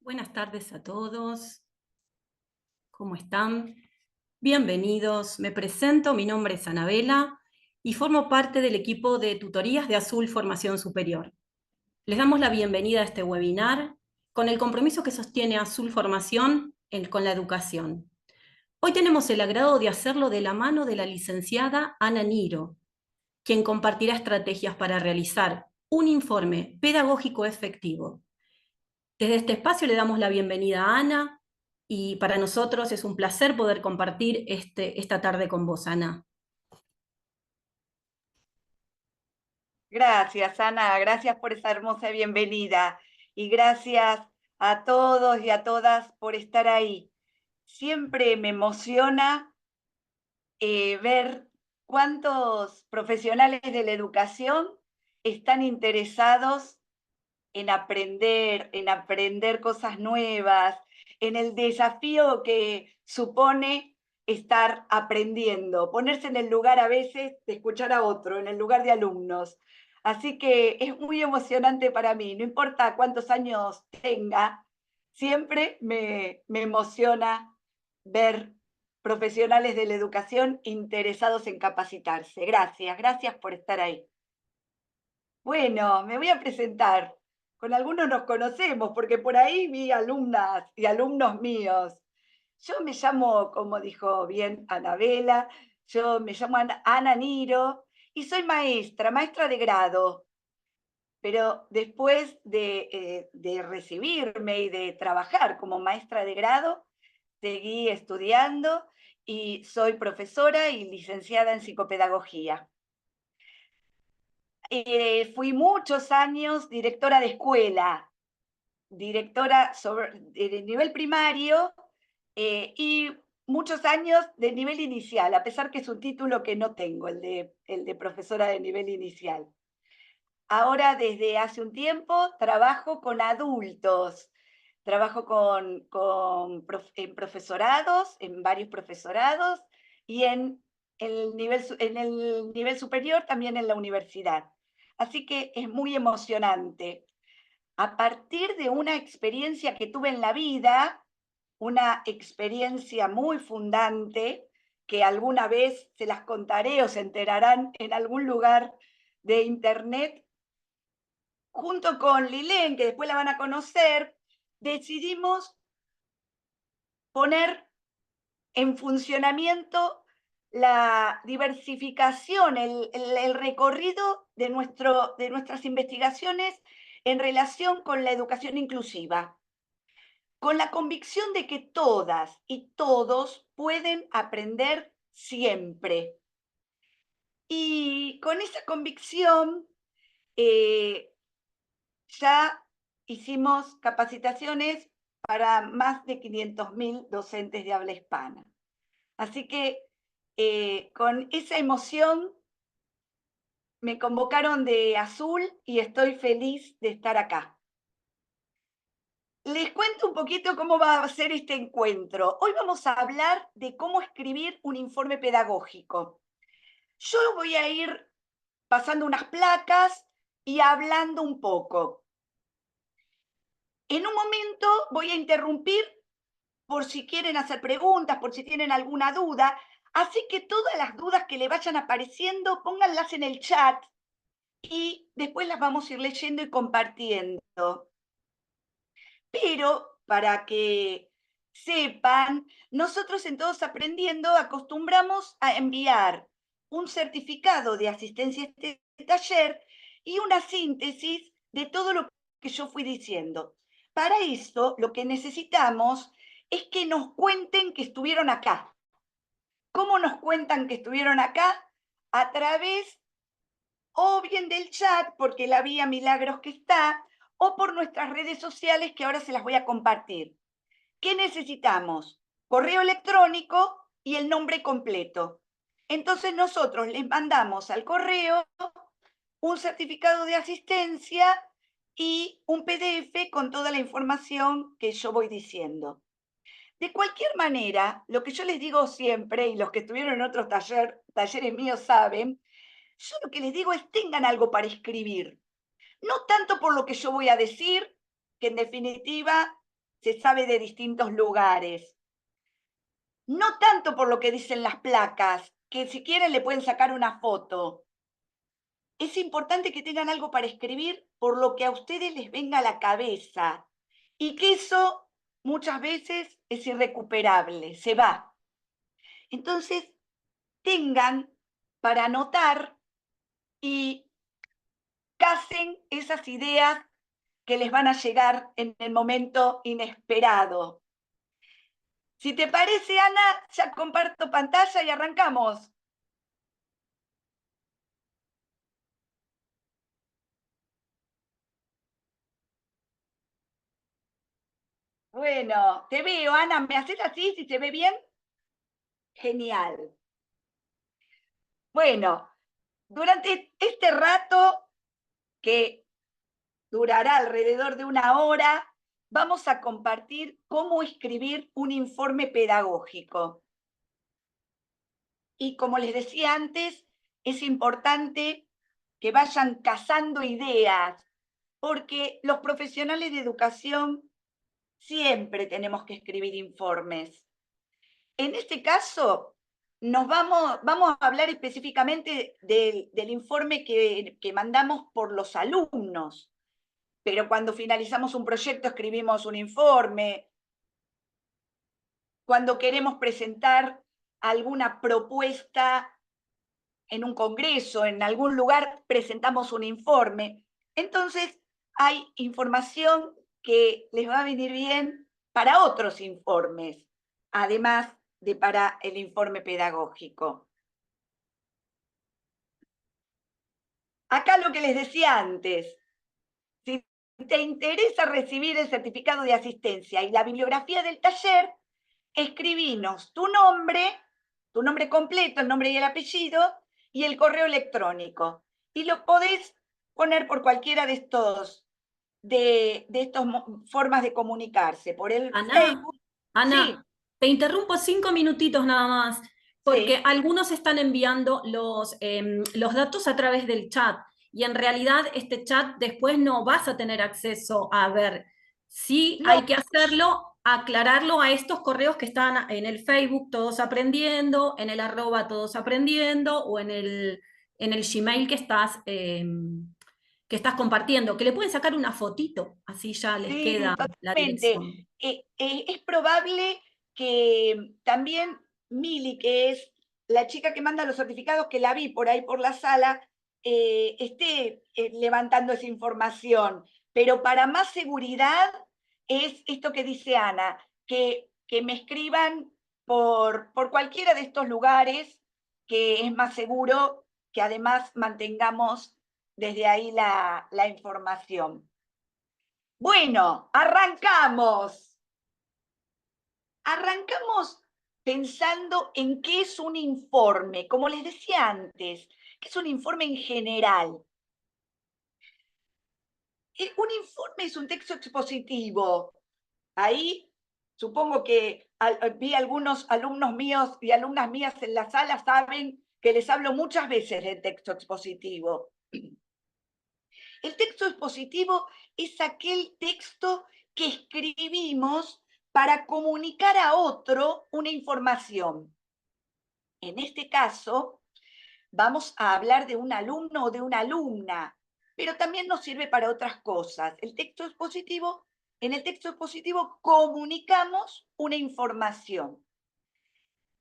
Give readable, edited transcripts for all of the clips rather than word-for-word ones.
Buenas tardes a todos. ¿Cómo están? Bienvenidos. Me presento, mi nombre es Anabela y formo parte del equipo de tutorías de Azul Formación Superior. Les damos la bienvenida a este webinar con el compromiso que sostiene Azul Formación con la educación. Hoy tenemos el agrado de hacerlo de la mano de la licenciada Ana Niro, quien compartirá estrategias para realizar un informe pedagógico efectivo. Desde este espacio le damos la bienvenida a Ana y para nosotros es un placer poder compartir esta tarde con vos, Ana. Gracias, Ana, gracias por esa hermosa bienvenida y gracias a todos y a todas por estar ahí. Siempre me emociona ver cuántos profesionales de la educación están interesados en aprender cosas nuevas, en el desafío que supone estar aprendiendo, ponerse en el lugar a veces de escuchar a otro, en el lugar de alumnos. Así que es muy emocionante para mí, no importa cuántos años tenga, siempre me emociona ver profesionales de la educación interesados en capacitarse. Gracias, gracias por estar ahí. Bueno, me voy a presentar. Con algunos nos conocemos, porque por ahí vi alumnas y alumnos míos. Yo me llamo, como dijo bien Anabela, yo me llamo Ana Niro y soy maestra de grado. Pero después de recibirme y de trabajar como maestra de grado, seguí estudiando y soy profesora y licenciada en psicopedagogía. Fui muchos años directora de escuela, directora de nivel primario y muchos años de nivel inicial, a pesar que es un título que no tengo, el de profesora de nivel inicial. Ahora, desde hace un tiempo, trabajo con adultos, trabajo en profesorados, en varios profesorados y en el nivel superior, también en la universidad. Así que es muy emocionante. A partir de una experiencia que tuve en la vida, una experiencia muy fundante, que alguna vez se las contaré o se enterarán en algún lugar de internet, junto con Lilén, que después la van a conocer, decidimos poner en funcionamiento la diversificación, el recorrido de nuestras investigaciones en relación con la educación inclusiva, con la convicción de que todas y todos pueden aprender siempre. Y con esa convicción ya hicimos capacitaciones para más de 500.000 docentes de habla hispana. Así que con esa emoción me convocaron de Azul y estoy feliz de estar acá. Les cuento un poquito cómo va a ser este encuentro. Hoy vamos a hablar de cómo escribir un informe pedagógico. Yo voy a ir pasando unas placas y hablando un poco. En un momento voy a interrumpir por si quieren hacer preguntas, por si tienen alguna duda. Así que todas las dudas que le vayan apareciendo, pónganlas en el chat y después las vamos a ir leyendo y compartiendo. Pero para que sepan, nosotros en Todos Aprendiendo acostumbramos a enviar un certificado de asistencia a este taller y una síntesis de todo lo que yo fui diciendo. Para eso, lo que necesitamos es que nos cuenten que estuvieron acá. ¿Cómo nos cuentan que estuvieron acá? A través o bien del chat, porque la vía Milagros que está, o por nuestras redes sociales que ahora se las voy a compartir. ¿Qué necesitamos? Correo electrónico y el nombre completo. Entonces nosotros les mandamos al correo un certificado de asistencia y un PDF con toda la información que yo voy diciendo. De cualquier manera, lo que yo les digo siempre, y los que estuvieron en otros talleres míos saben, yo lo que les digo es tengan algo para escribir. No tanto por lo que yo voy a decir, que en definitiva se sabe de distintos lugares. No tanto por lo que dicen las placas, que si quieren le pueden sacar una foto. Es importante que tengan algo para escribir por lo que a ustedes les venga a la cabeza. Y que eso muchas veces es irrecuperable, se va. Entonces, tengan para anotar y casen esas ideas que les van a llegar en el momento inesperado. Si te parece, Ana, ya comparto pantalla y arrancamos. Bueno, te veo, Ana. ¿Me haces así si se ve bien? Genial. Bueno, durante este rato, que durará alrededor de una hora, vamos a compartir cómo escribir un informe pedagógico. Y como les decía antes, es importante que vayan cazando ideas, porque los profesionales de educación siempre tenemos que escribir informes. En este caso, vamos a hablar específicamente del informe que mandamos por los alumnos, pero cuando finalizamos un proyecto escribimos un informe, cuando queremos presentar alguna propuesta en un congreso, en algún lugar, presentamos un informe. Entonces, hay información que les va a venir bien para otros informes, además de para el informe pedagógico. Acá lo que les decía antes, si te interesa recibir el certificado de asistencia y la bibliografía del taller, escribinos tu nombre completo, el nombre y el apellido, y el correo electrónico. Y lo podés poner por cualquiera de estas formas de comunicarse, por el Ana, Facebook. Sí, Ana, te interrumpo 5 minutitos nada más, porque sí. algunos están enviando los datos a través del chat y en realidad este chat después no vas a tener acceso a ver. Sí No, hay que hacerlo, aclararlo a estos correos que están en el Facebook Todos Aprendiendo, en el @ Todos Aprendiendo o en el Gmail que estás compartiendo, que le pueden sacar una fotito, así ya les sí, queda la totalmente. dirección. Es probable que también Mili, que es la chica que manda los certificados, que la vi por ahí por la sala, esté levantando esa información. Pero para más seguridad es esto que dice Ana, que me escriban por cualquiera de estos lugares, que es más seguro que además mantengamos desde ahí la información. Bueno, arrancamos. Arrancamos pensando en qué es un informe, como les decía antes, qué es un informe en general. Un informe es un texto expositivo. Ahí supongo que vi algunos alumnos míos y alumnas mías en la sala, saben que les hablo muchas veces del texto expositivo. El texto expositivo es aquel texto que escribimos para comunicar a otro una información. En este caso, vamos a hablar de un alumno o de una alumna. pero también nos sirve para otras cosas. En el texto expositivo comunicamos una información.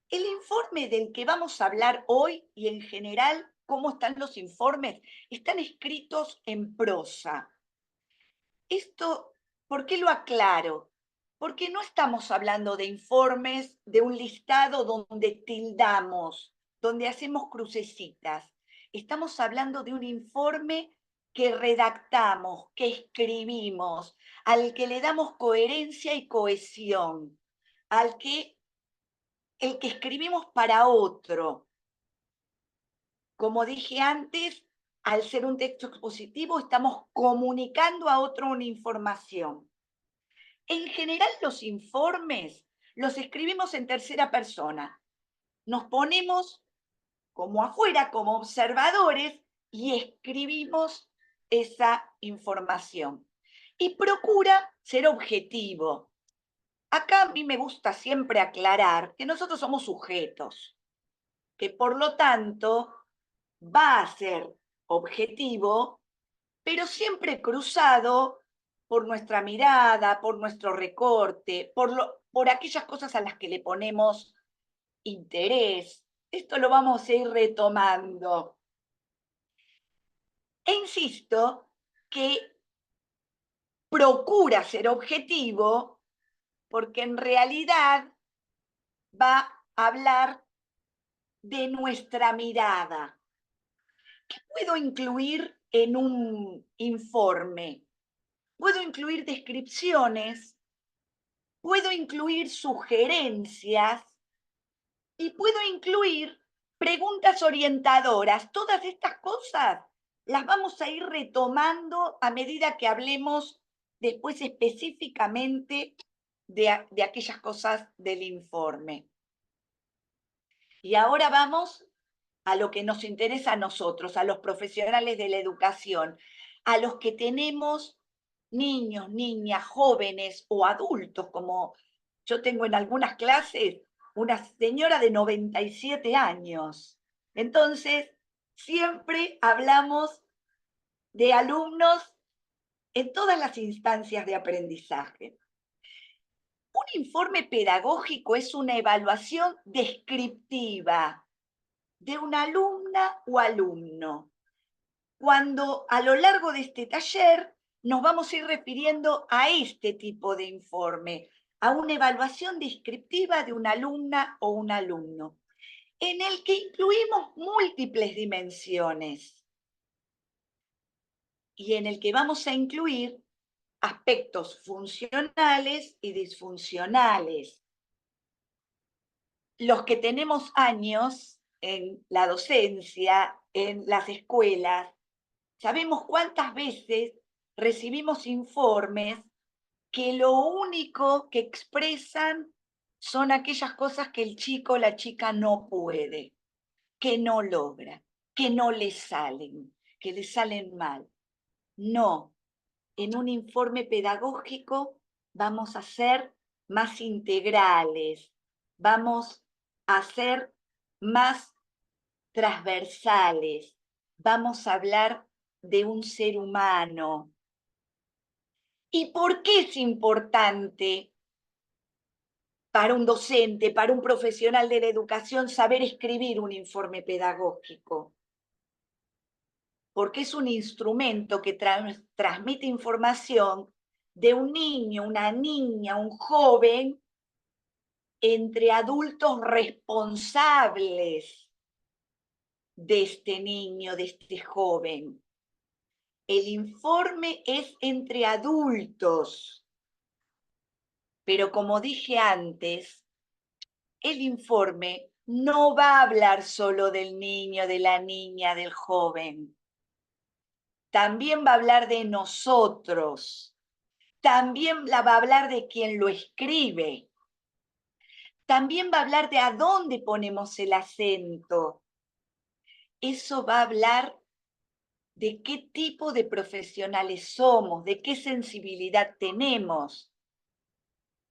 El informe del que vamos a hablar hoy y en general, cómo están los informes, están escritos en prosa. Esto, ¿por qué lo aclaro? Porque no estamos hablando de informes, de un listado donde tildamos, donde hacemos crucecitas. Estamos hablando de un informe que redactamos, que escribimos, al que le damos coherencia y cohesión, el que escribimos para otro. Como dije antes, al ser un texto expositivo, estamos comunicando a otro una información. En general, los informes los escribimos en tercera persona. Nos ponemos como afuera, como observadores, y escribimos esa información. Y procura ser objetivo. Acá a mí me gusta siempre aclarar que nosotros somos sujetos, que por lo tanto va a ser objetivo, pero siempre cruzado por nuestra mirada, por nuestro recorte, por aquellas cosas a las que le ponemos interés. Esto lo vamos a ir retomando. E insisto que procura ser objetivo porque en realidad va a hablar de nuestra mirada. ¿Qué puedo incluir en un informe? Puedo incluir descripciones, puedo incluir sugerencias y puedo incluir preguntas orientadoras. Todas estas cosas las vamos a ir retomando a medida que hablemos después específicamente de aquellas cosas del informe. Y ahora vamos a lo que nos interesa a nosotros, a los profesionales de la educación, a los que tenemos niños, niñas, jóvenes o adultos, como yo tengo en algunas clases una señora de 97 años. Entonces, siempre hablamos de alumnos en todas las instancias de aprendizaje. Un informe pedagógico es una evaluación descriptiva de una alumna o alumno. Cuando a lo largo de este taller nos vamos a ir refiriendo a este tipo de informe, a una evaluación descriptiva de una alumna o un alumno, en el que incluimos múltiples dimensiones y en el que vamos a incluir aspectos funcionales y disfuncionales. Los que tenemos años en la docencia, en las escuelas, sabemos cuántas veces recibimos informes que lo único que expresan son aquellas cosas que el chico o la chica no puede, que no logra, que no le salen, que le salen mal. No, en un informe pedagógico vamos a ser más integrales, vamos a ser más transversales, vamos a hablar de un ser humano. ¿Y por qué es importante para un docente, para un profesional de la educación, saber escribir un informe pedagógico? Porque es un instrumento que transmite información de un niño, una niña, un joven, entre adultos responsables de este niño, de este joven. El informe es entre adultos, pero como dije antes, el informe no va a hablar solo del niño, de la niña, del joven. También va a hablar de nosotros. También va a hablar de quien lo escribe. También va a hablar de a dónde ponemos el acento. Eso va a hablar de qué tipo de profesionales somos, de qué sensibilidad tenemos.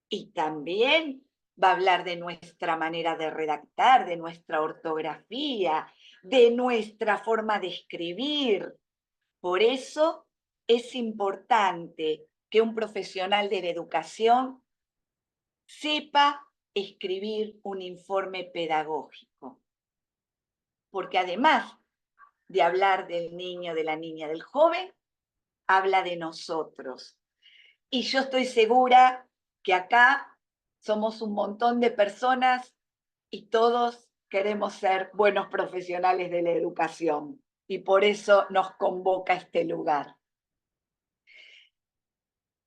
Y también va a hablar de nuestra manera de redactar, de nuestra ortografía, de nuestra forma de escribir, Por eso es importante que un profesional de la educación sepa escribir un informe pedagógico. Porque además de hablar del niño, de la niña, del joven, habla de nosotros. Y yo estoy segura que acá somos un montón de personas y todos queremos ser buenos profesionales de la educación. Y por eso nos convoca este lugar.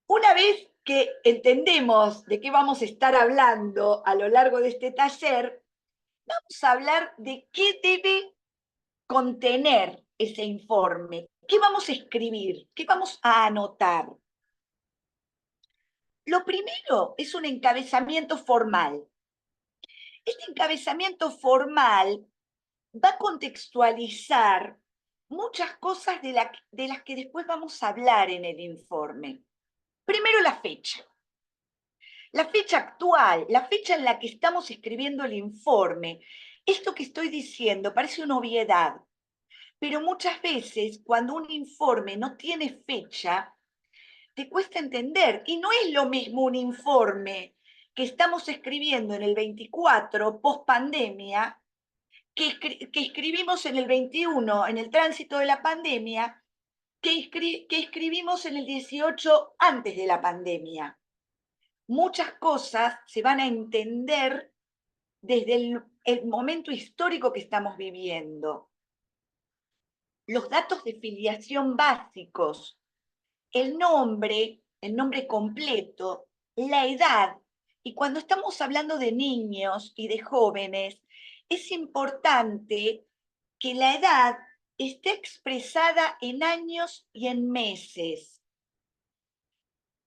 Una vez que entendemos de qué vamos a estar hablando a lo largo de este taller, vamos a hablar de qué debe contener ese informe, qué vamos a escribir, qué vamos a anotar. Lo primero es un encabezamiento formal. Este encabezamiento formal va a contextualizar muchas cosas de las que después vamos a hablar en el informe. Primero la fecha. La fecha actual, la fecha en la que estamos escribiendo el informe. Esto que estoy diciendo parece una obviedad, pero muchas veces cuando un informe no tiene fecha, te cuesta entender. Y no es lo mismo un informe que estamos escribiendo en el 24, post pandemia, que escribimos en el 21, en el tránsito de la pandemia, que escribimos en el 18, antes de la pandemia. Muchas cosas se van a entender desde el momento histórico que estamos viviendo. Los datos de filiación básicos, el nombre completo, la edad, y cuando estamos hablando de niños y de jóvenes, es importante que la edad esté expresada en años y en meses.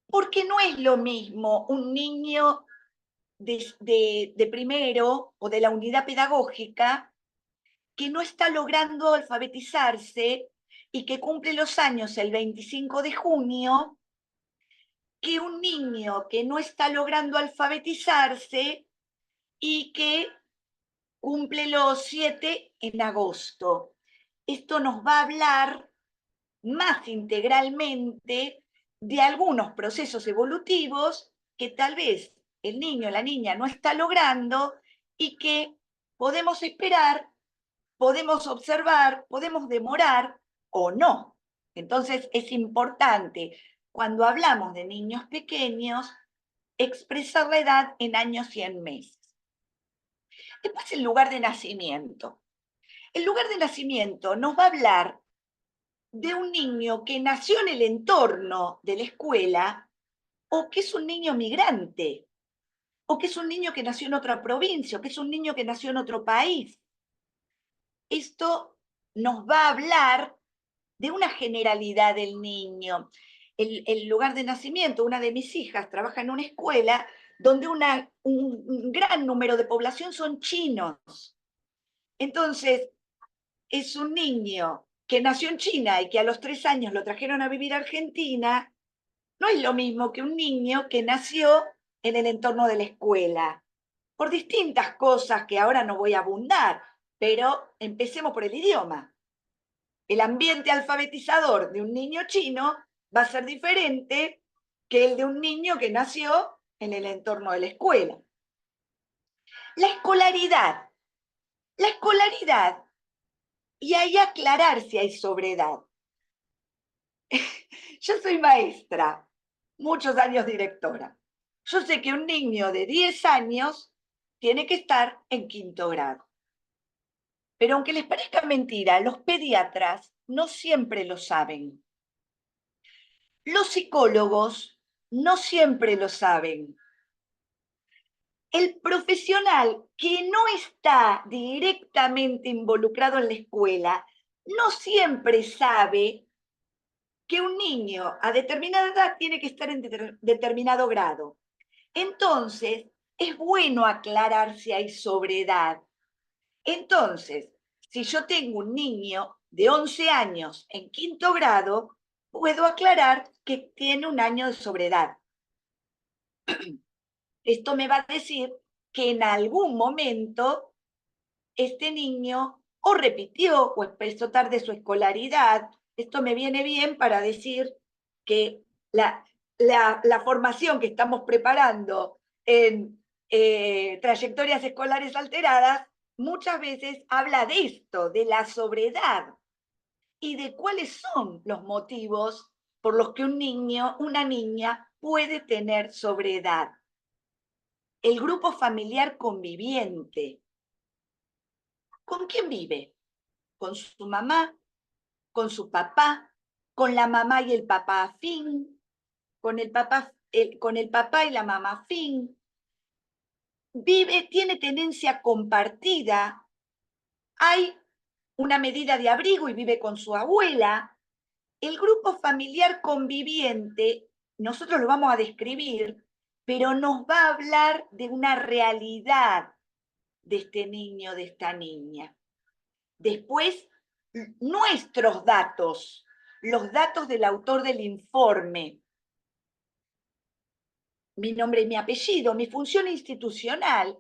Porque no es lo mismo un niño de primero o de la unidad pedagógica que no está logrando alfabetizarse y que cumple los años el 25 de junio, que un niño que no está logrando alfabetizarse y que cumple los 7 en agosto. Esto nos va a hablar más integralmente de algunos procesos evolutivos que tal vez el niño o la niña no está logrando y que podemos esperar, podemos observar, podemos demorar o no. Entonces es importante, cuando hablamos de niños pequeños, expresar la edad en años y en meses. Después el lugar de nacimiento. El lugar de nacimiento nos va a hablar de un niño que nació en el entorno de la escuela o que es un niño migrante o que es un niño que nació en otra provincia o que es un niño que nació en otro país. Esto nos va a hablar de una generalidad del niño. El lugar de nacimiento, una de mis hijas trabaja en una escuela donde un gran número de población son chinos. Entonces, es un niño que nació en China y que a los 3 años lo trajeron a vivir a Argentina, no es lo mismo que un niño que nació en el entorno de la escuela, por distintas cosas que ahora no voy a abundar, pero empecemos por el idioma. El ambiente alfabetizador de un niño chino va a ser diferente que el de un niño que nació en el entorno de la escuela. La escolaridad. La escolaridad, y ahí aclarar si hay sobredad. Yo soy maestra, muchos años directora. Yo sé que un niño de 10 años tiene que estar en 5º grado. Pero aunque les parezca mentira, los pediatras no siempre lo saben. Los psicólogos no siempre lo saben. El profesional que no está directamente involucrado en la escuela no siempre sabe que un niño a determinada edad tiene que estar en determinado grado. Entonces, es bueno aclarar si hay sobredad. Entonces, si yo tengo un niño de 11 años en 5º grado, puedo aclarar que tiene un año de sobredad. Esto me va a decir que en algún momento este niño o repitió o empezó tarde su escolaridad, Esto me viene bien para decir que la formación que estamos preparando en trayectorias escolares alteradas muchas veces habla de esto, de la sobredad y de cuáles son los motivos por los que un niño, una niña puede tener sobredad. El grupo familiar conviviente. ¿Con quién vive? Con su mamá, con su papá, con la mamá y el papá afín, con el papá y la mamá afín. Vive, tiene tenencia compartida. Hay una medida de abrigo y vive con su abuela. El grupo familiar conviviente, nosotros lo vamos a describir, pero nos va a hablar de una realidad de este niño, de esta niña. Después, nuestros datos, los datos del autor del informe. Mi nombre y mi apellido, mi función institucional.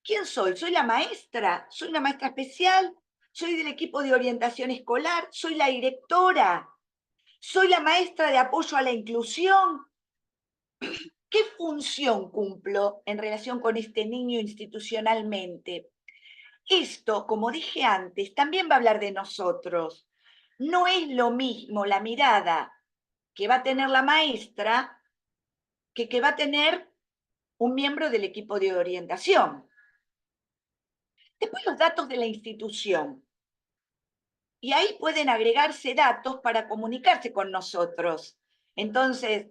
¿Quién soy? ¿Soy la maestra? ¿Soy una maestra especial? ¿Soy del equipo de orientación escolar? ¿Soy la directora? ¿Soy la maestra de apoyo a la inclusión? ¿Qué función cumplo en relación con este niño institucionalmente? Esto, como dije antes, también va a hablar de nosotros. No es lo mismo la mirada que va a tener la maestra que va a tener un miembro del equipo de orientación. Después los datos de la institución. Y ahí pueden agregarse datos para comunicarse con nosotros. Entonces,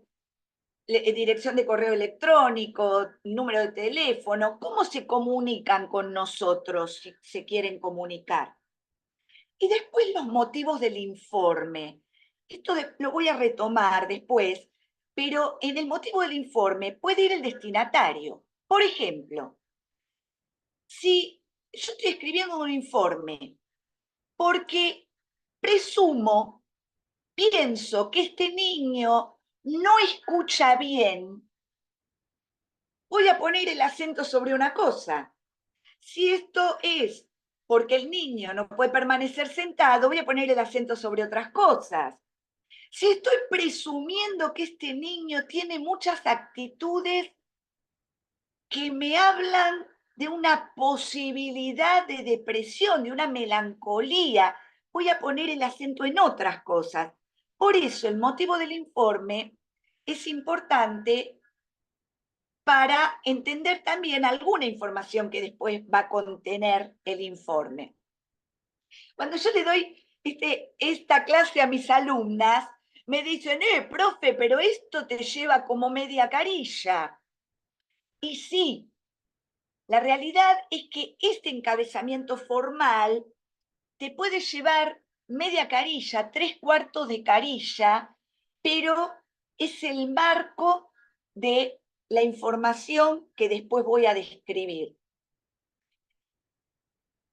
dirección de correo electrónico, número de teléfono, ¿cómo se comunican con nosotros si se quieren comunicar? Y después los motivos del informe. Esto lo voy a retomar después, pero en el motivo del informe puede ir el destinatario. Por ejemplo, si yo estoy escribiendo un informe porque presumo, pienso que este niño no escucha bien, voy a poner el acento sobre una cosa. Si esto es porque el niño no puede permanecer sentado, voy a poner el acento sobre otras cosas. Si estoy presumiendo que este niño tiene muchas actitudes que me hablan de una posibilidad de depresión, de una melancolía, voy a poner el acento en otras cosas. Por eso el motivo del informe es importante para entender también alguna información que después va a contener el informe. Cuando yo le doy esta clase a mis alumnas, me dicen, profe, pero esto te lleva como media carilla. Y sí, la realidad es que este encabezamiento formal te puede llevar media carilla, 3/4 de carilla, pero es el marco de la información que después voy a describir.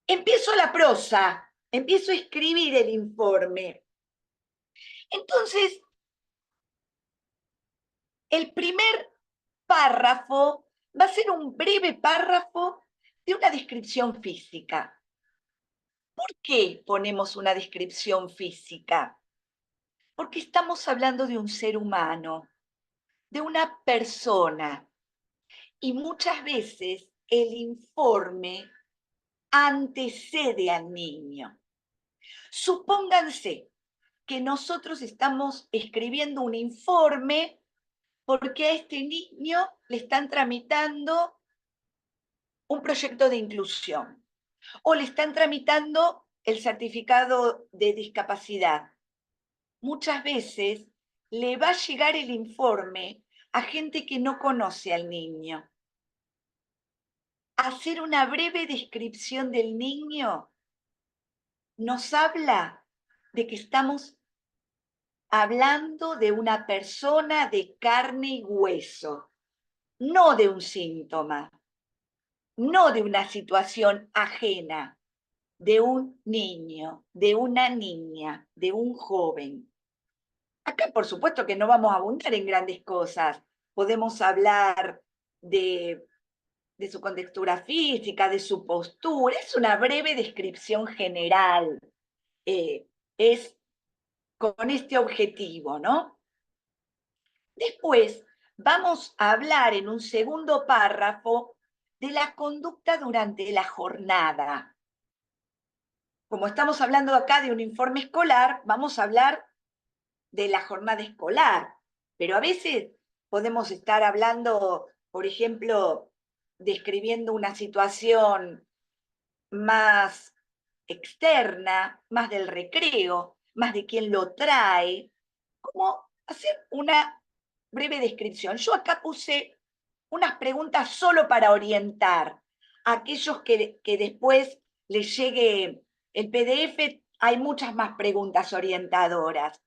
Empiezo la prosa, empiezo a escribir el informe. Entonces, el primer párrafo va a ser un breve párrafo de una descripción física. ¿Por qué ponemos una descripción física? Porque estamos hablando de un ser humano, de una persona, y muchas veces el informe antecede al niño. Supónganse que nosotros estamos escribiendo un informe porque a este niño le están tramitando un proyecto de inclusión o le están tramitando el certificado de discapacidad. Muchas veces le va a llegar el informe a gente que no conoce al niño. Hacer una breve descripción del niño nos habla de que estamos hablando de una persona de carne y hueso, no de un síntoma, no de una situación ajena, de un niño, de una niña, de un joven. Acá, por supuesto, que no vamos a abundar en grandes cosas. Podemos hablar de su contextura física, de su postura. Es una breve descripción general. Es con este objetivo, ¿no? Después vamos a hablar en un segundo párrafo de la conducta durante la jornada. Como estamos hablando acá de un informe escolar, vamos a hablar de la jornada escolar, pero a veces podemos estar hablando, por ejemplo, describiendo una situación más externa, más del recreo, más de quién lo trae, como hacer una breve descripción. Yo acá puse unas preguntas solo para orientar a aquellos que después les llegue el PDF, hay muchas más preguntas orientadoras.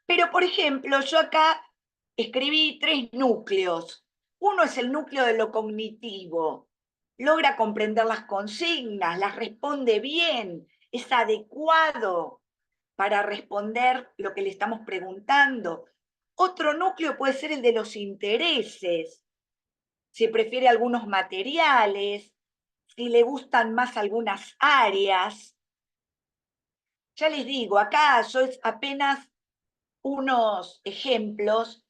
Pero, por ejemplo, yo acá escribí 3 núcleos. Uno es el núcleo de lo cognitivo. Logra comprender las consignas, las responde bien, es adecuado para responder lo que le estamos preguntando. Otro núcleo puede ser el de los intereses, si prefiere algunos materiales, si le gustan más algunas áreas. Ya les digo, acá yo es apenas unos ejemplos.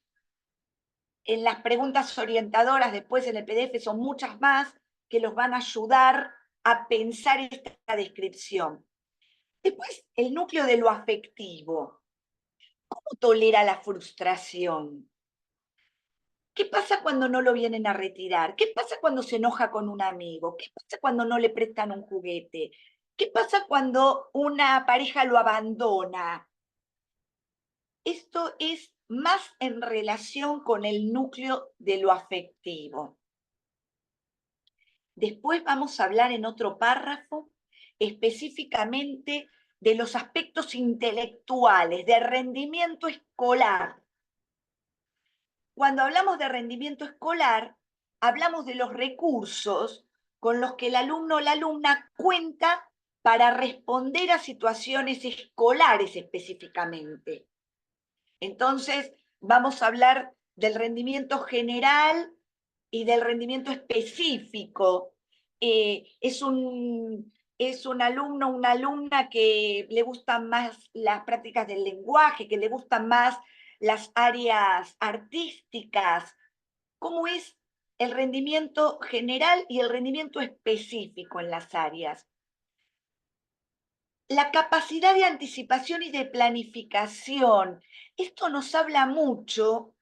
En las preguntas orientadoras, después en el PDF son muchas más que los van a ayudar a pensar esta descripción. Después, el núcleo de lo afectivo. ¿Cómo tolera la frustración? ¿Qué pasa cuando no lo vienen a retirar? ¿Qué pasa cuando se enoja con un amigo? ¿Qué pasa cuando no le prestan un juguete? ¿Qué pasa cuando una pareja lo abandona? Esto es más en relación con el núcleo de lo afectivo. Después vamos a hablar en otro párrafo específicamente de los aspectos intelectuales, de rendimiento escolar. Cuando hablamos de rendimiento escolar, hablamos de los recursos con los que el alumno o la alumna cuenta para responder a situaciones escolares específicamente. Entonces, vamos a hablar del rendimiento general y del rendimiento específico. Es un alumno o una alumna que le gustan más las prácticas del lenguaje, que le gustan más las áreas artísticas. ¿Cómo es el rendimiento general y el rendimiento específico en las áreas? La capacidad de anticipación y de planificación. Esto nos habla mucho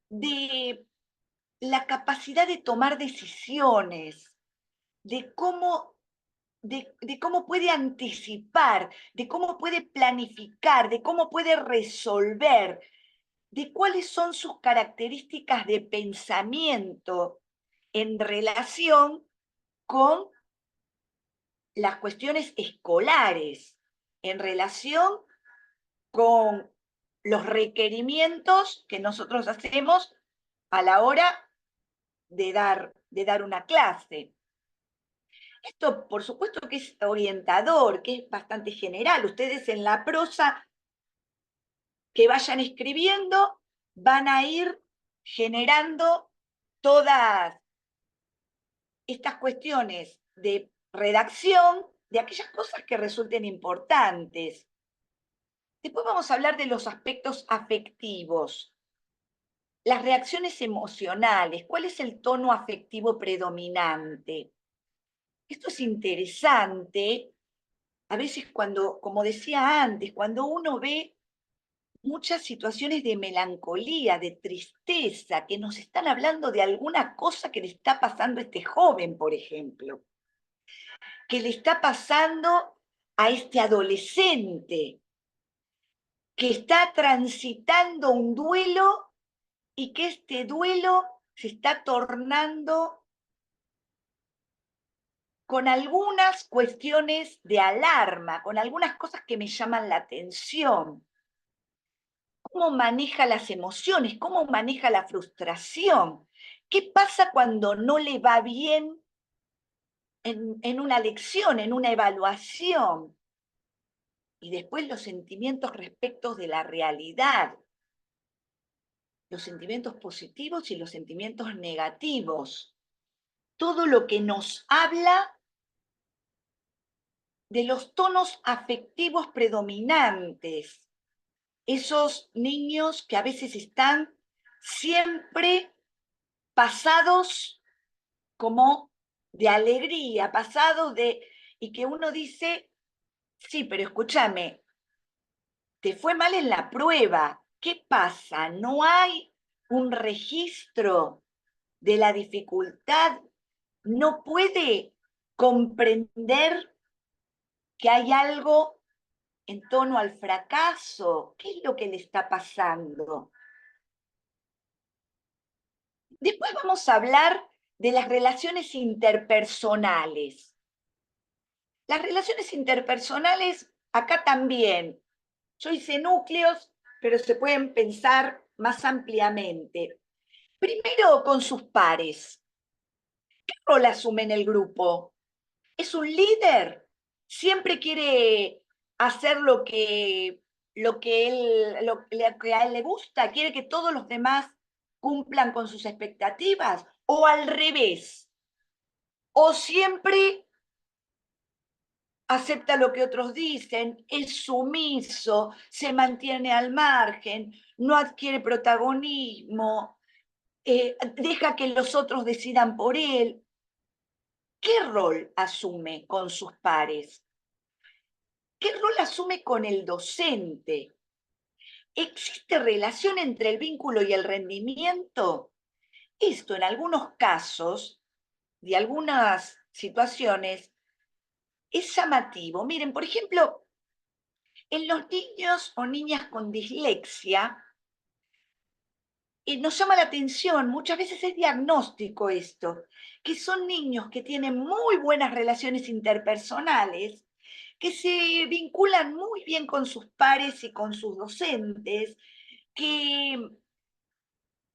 de la capacidad de tomar decisiones, de cómo puede anticipar, de cómo puede planificar, de cómo puede resolver, de cuáles son sus características de pensamiento en relación con las cuestiones escolares, en relación con los requerimientos que nosotros hacemos a la hora de dar una clase. Esto, por supuesto, que es orientador, que es bastante general. Ustedes en la prosa que vayan escribiendo van a ir generando todas estas cuestiones de redacción de aquellas cosas que resulten importantes. Después vamos a hablar de los aspectos afectivos, las reacciones emocionales, cuál es el tono afectivo predominante. Esto es interesante, a veces cuando, como decía antes, cuando uno ve muchas situaciones de melancolía, de tristeza, que nos están hablando de alguna cosa que le está pasando a este joven, por ejemplo, que le está pasando a este adolescente, que está transitando un duelo y que este duelo se está tornando con algunas cuestiones de alarma, con algunas cosas que me llaman la atención. ¿Cómo maneja las emociones? ¿Cómo maneja la frustración? ¿Qué pasa cuando no le va bien en una lección, en una evaluación? Y después los sentimientos respecto de la realidad, los sentimientos positivos y los sentimientos negativos. Todo lo que nos habla de los tonos afectivos predominantes esos niños que a veces están siempre pasados como de alegría, pasados de... y que uno dice, sí, pero escúchame, te fue mal en la prueba, ¿qué pasa? ¿No hay un registro de la dificultad? ¿No puede comprender que hay algo en torno al fracaso? ¿Qué es lo que le está pasando? Después vamos a hablar de las relaciones interpersonales. Las relaciones interpersonales, acá también, yo hice núcleos, pero se pueden pensar más ampliamente. Primero con sus pares. ¿Qué rol asume en el grupo? ¿Es un líder? ¿Siempre quiere hacer lo que a él le gusta? ¿Quiere que todos los demás cumplan con sus expectativas? ¿O al revés? ¿O siempre acepta lo que otros dicen, es sumiso, se mantiene al margen, no adquiere protagonismo, deja que los otros decidan por él? ¿Qué rol asume con sus pares? ¿Qué rol asume con el docente? ¿Existe relación entre el vínculo y el rendimiento? Esto en algunos casos, de algunas situaciones, es llamativo. Miren, por ejemplo, en los niños o niñas con dislexia, nos llama la atención, muchas veces es diagnóstico esto, que son niños que tienen muy buenas relaciones interpersonales, que se vinculan muy bien con sus pares y con sus docentes, que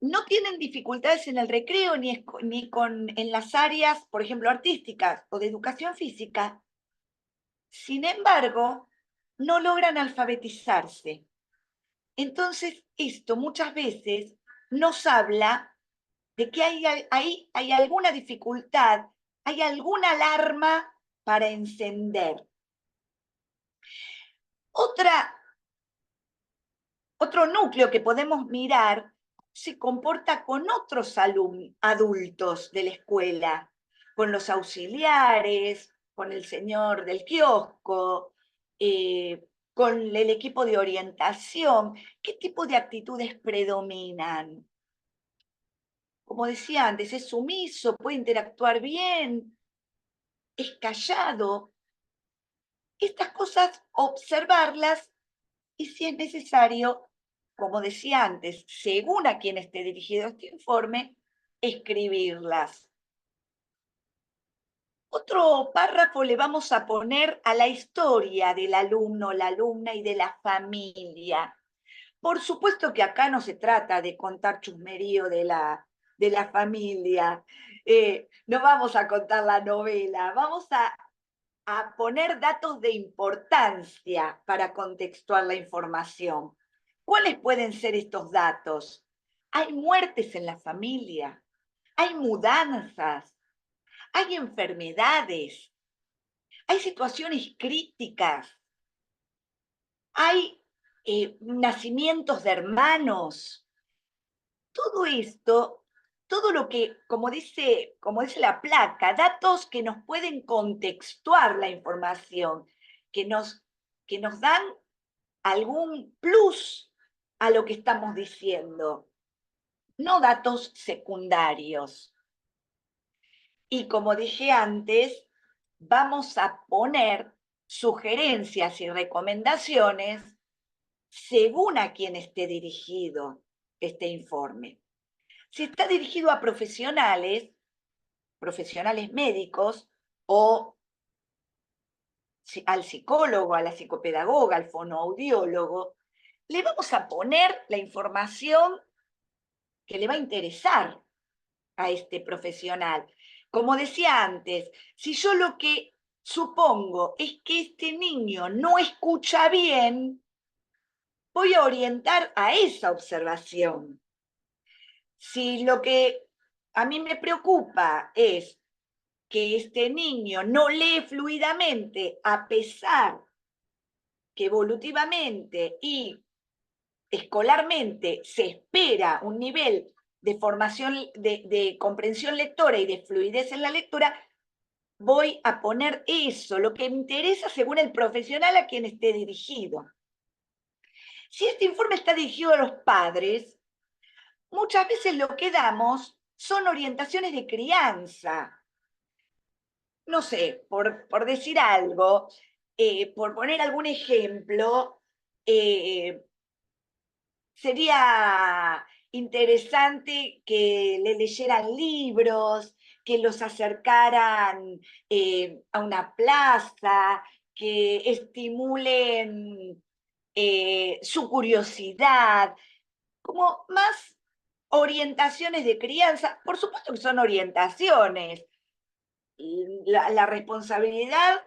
no tienen dificultades en el recreo en las áreas, por ejemplo, artísticas o de educación física. Sin embargo, no logran alfabetizarse. Entonces, esto muchas veces nos habla de que hay alguna dificultad, hay alguna alarma para encender. Otro núcleo que podemos mirar se comporta con otros adultos de la escuela, con los auxiliares, con el señor del kiosco, con el equipo de orientación. ¿Qué tipo de actitudes predominan? Como decía antes, es sumiso, puede interactuar bien, es callado. Estas cosas, observarlas y si es necesario, como decía antes, según a quien esté dirigido este informe, escribirlas. Otro párrafo le vamos a poner a la historia del alumno, la alumna y de la familia. Por supuesto que acá no se trata de contar chusmerío de la familia, no vamos a contar la novela, vamos a poner datos de importancia para contextuar la información. ¿Cuáles pueden ser estos datos? Hay muertes en la familia, hay mudanzas, hay enfermedades, hay situaciones críticas, hay nacimientos de hermanos. Todo esto, todo lo que, como dice la placa, datos que nos pueden contextuar la información, que que nos dan algún plus a lo que estamos diciendo, no datos secundarios. Y como dije antes, vamos a poner sugerencias y recomendaciones según a quien esté dirigido este informe. Si está dirigido a profesionales médicos o al psicólogo, a la psicopedagoga, al fonoaudiólogo, le vamos a poner la información que le va a interesar a este profesional. Como decía antes, si yo lo que supongo es que este niño no escucha bien, voy a orientar a esa observación. Si lo que a mí me preocupa es que este niño no lee fluidamente, a pesar que evolutivamente y escolarmente se espera un nivel de formación, de comprensión lectora y de fluidez en la lectura, voy a poner eso, lo que me interesa según el profesional a quien esté dirigido. Si este informe está dirigido a los padres, muchas veces lo que damos son orientaciones de crianza. No sé, por decir algo, por poner algún ejemplo, sería interesante que le leyeran libros, que los acercaran a una plaza, que estimulen su curiosidad, como más orientaciones de crianza. Por supuesto que son orientaciones. La responsabilidad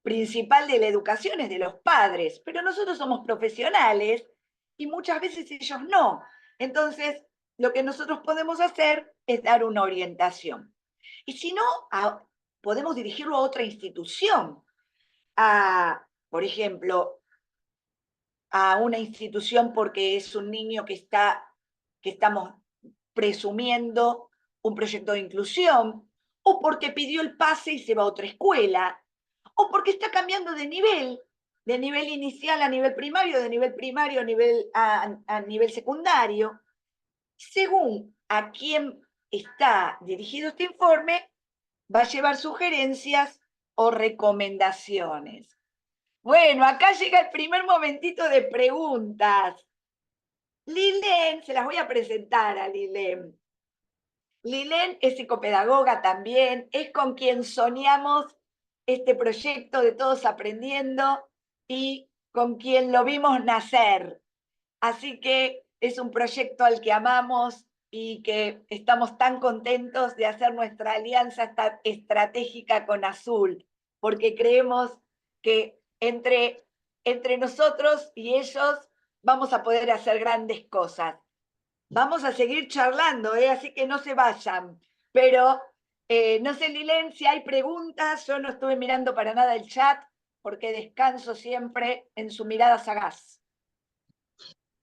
principal de la educación es de los padres, pero nosotros somos profesionales y muchas veces ellos no. Entonces, lo que nosotros podemos hacer es dar una orientación. Y si no, podemos dirigirlo a otra institución, por ejemplo, a una institución porque es un niño que estamos presumiendo un proyecto de inclusión, o porque pidió el pase y se va a otra escuela, o porque está cambiando de nivel inicial a nivel primario, de nivel primario a nivel secundario. Según a quién está dirigido este informe, va a llevar sugerencias o recomendaciones. Bueno, acá llega el primer momentito de preguntas. Lilén, se las voy a presentar a Lilén. Lilén es psicopedagoga también, es con quien soñamos este proyecto de Todos Aprendiendo y con quien lo vimos nacer. Así que es un proyecto al que amamos y que estamos tan contentos de hacer nuestra alianza estratégica con Azul, porque creemos que entre nosotros y ellos vamos a poder hacer grandes cosas. Vamos a seguir charlando, así que no se vayan. Pero no sé, Lilén, si hay preguntas. Yo no estuve mirando para nada el chat porque descanso siempre en su mirada sagaz.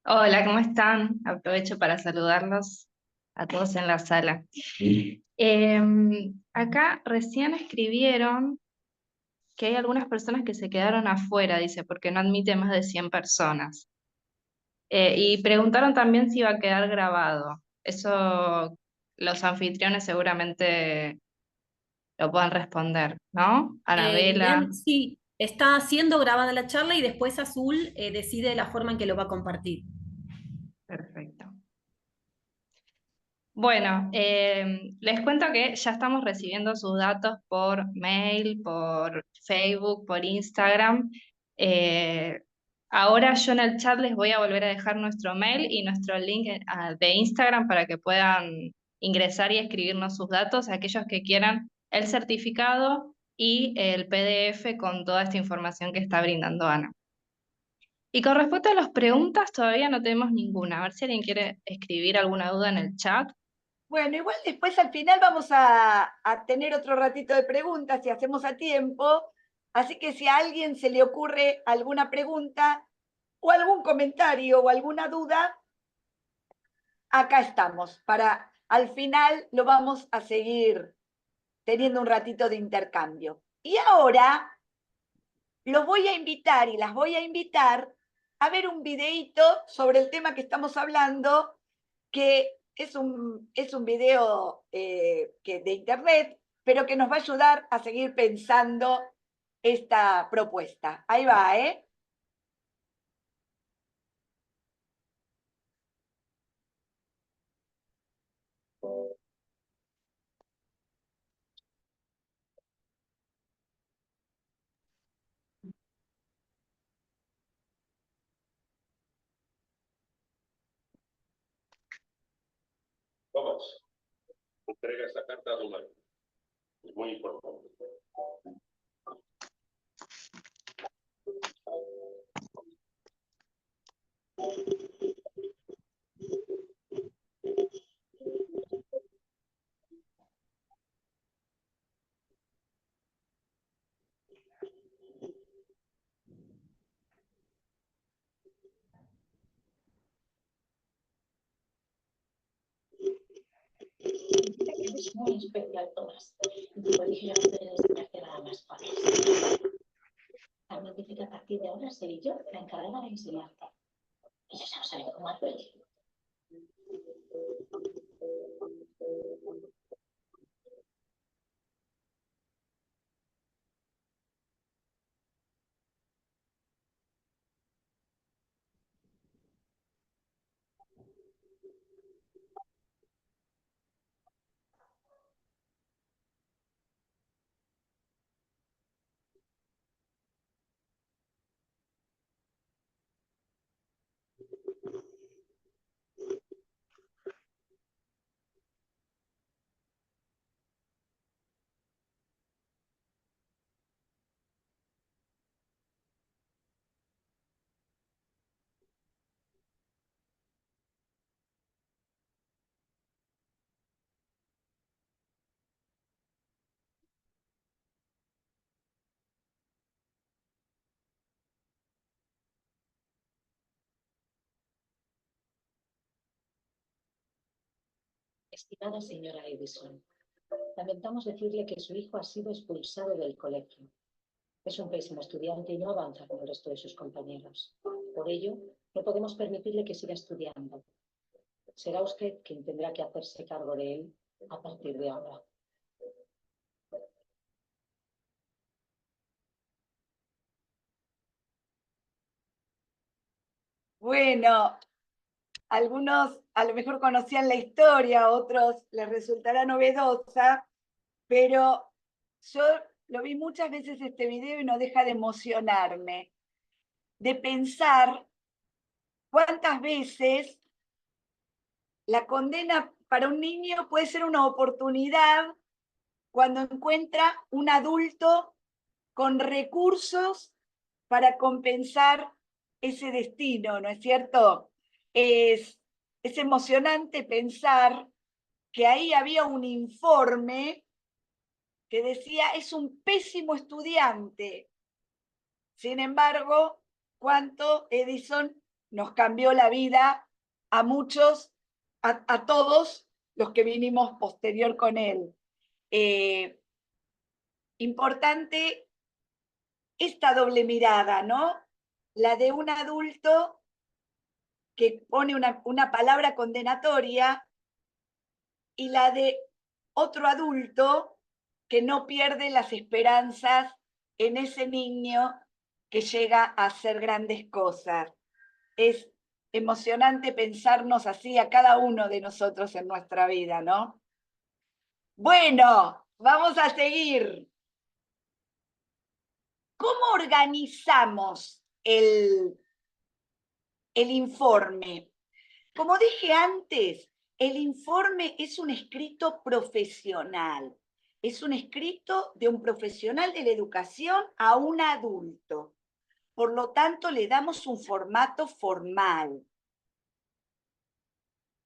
Hola, ¿cómo están? Aprovecho para saludarlos a todos en la sala. Acá recién escribieron que hay algunas personas que se quedaron afuera, dice, porque no admite más de 100 personas. Y preguntaron también si iba a quedar grabado. Eso los anfitriones seguramente lo puedan responder, ¿no? Anabela. Lilén, sí, está siendo grabada la charla y después Azul decide la forma en que lo va a compartir. Perfecto. Bueno, les cuento que ya estamos recibiendo sus datos por mail, por Facebook, por Instagram. Ahora yo en el chat les voy a volver a dejar nuestro mail y nuestro link de Instagram para que puedan ingresar y escribirnos sus datos, aquellos que quieran el certificado y el PDF con toda esta información que está brindando Ana. Y con respecto a las preguntas, todavía no tenemos ninguna. A ver si alguien quiere escribir alguna duda en el chat. Bueno, igual después al final vamos a tener otro ratito de preguntas si hacemos a tiempo. Así que si a alguien se le ocurre alguna pregunta o algún comentario o alguna duda, acá estamos. Al final lo vamos a seguir teniendo un ratito de intercambio. Y ahora los voy a invitar y las voy a invitar a ver un videíto sobre el tema que estamos hablando, que es un video de internet, pero que nos va a ayudar a seguir pensando esta propuesta. Ahí va, ¿eh? Vamos, entrega esta carta a tu madre. Es muy importante. Es muy especial, Tomás. En tu colegio ya no pueden enseñarte nada más fácil. Carmen dice que a partir de ahora seré yo la encargada de enseñarte. Ellos ya no saben cómo hacerlo. Estimada señora Edison, lamentamos decirle que su hijo ha sido expulsado del colegio. Es un pésimo estudiante y no avanza con el resto de sus compañeros. Por ello, no podemos permitirle que siga estudiando. Será usted quien tendrá que hacerse cargo de él a partir de ahora. Bueno, algunos a lo mejor conocían la historia, otros les resultará novedosa, pero yo lo vi muchas veces este video y no deja de emocionarme, de pensar cuántas veces la condena para un niño puede ser una oportunidad cuando encuentra un adulto con recursos para compensar ese destino, ¿no es cierto? Es emocionante pensar que ahí había un informe que decía, es un pésimo estudiante. Sin embargo, cuánto Edison nos cambió la vida a muchos, a todos los que vinimos posterior con él. Importante esta doble mirada, ¿no? La de un adulto que pone una palabra condenatoria y la de otro adulto que no pierde las esperanzas en ese niño que llega a hacer grandes cosas. Es emocionante pensarnos así a cada uno de nosotros en nuestra vida, ¿no? Bueno, vamos a seguir. ¿Cómo organizamos el informe? Como dije antes, el informe es un escrito profesional. Es un escrito de un profesional de la educación a un adulto. Por lo tanto, le damos un formato formal.